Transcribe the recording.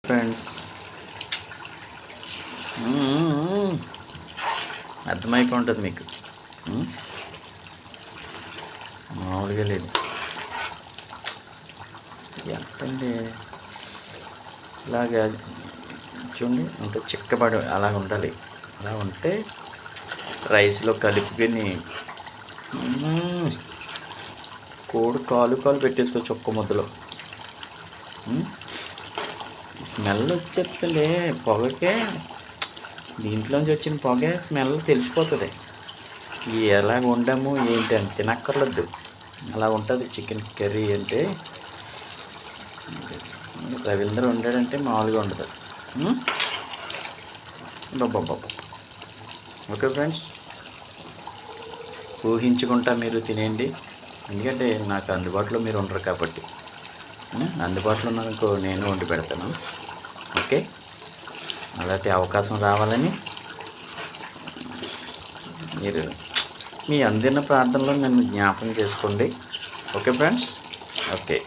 Friends అర్థమైపోయి ఉంటుంది మీకు. మామూలుగా లేదు. ఎంతండి ఇలాగా చూడండి, అంత చిక్కబడి అలా ఉండాలి. అలా ఉంటే రైస్లో కలుపుకొని కోడి కాలు పెట్టేసుకోవచ్చు ఒక్క ముద్దలో. స్మెల్ వచ్చేస్తుందే పొగకే, దీంట్లోంచి వచ్చిన పొగే స్మెల్ తెలిసిపోతుంది. ఎలాగ వండాము ఏంటి అని తినక్కర్లేదు, అలా ఉంటుంది చికెన్ కర్రీ అంటే. రవీంద్ర వండాడంటే మామూలుగా ఉండదు. బాబా. ఓకే ఫ్రెండ్స్, ఊహించుకుంటా మీరు తినేయండి, ఎందుకంటే నాకు అందుబాటులో మీరు ఉండరు కాబట్టి. అందుబాటులో ఉన్నందుకు నేను వండి పెడతాను. ఓకే, అలాంటి అవకాశం రావాలని మీరు మీ అందిన ప్రార్థనలో నన్ను జ్ఞాపకం చేసుకోండి. Okay friends, okay.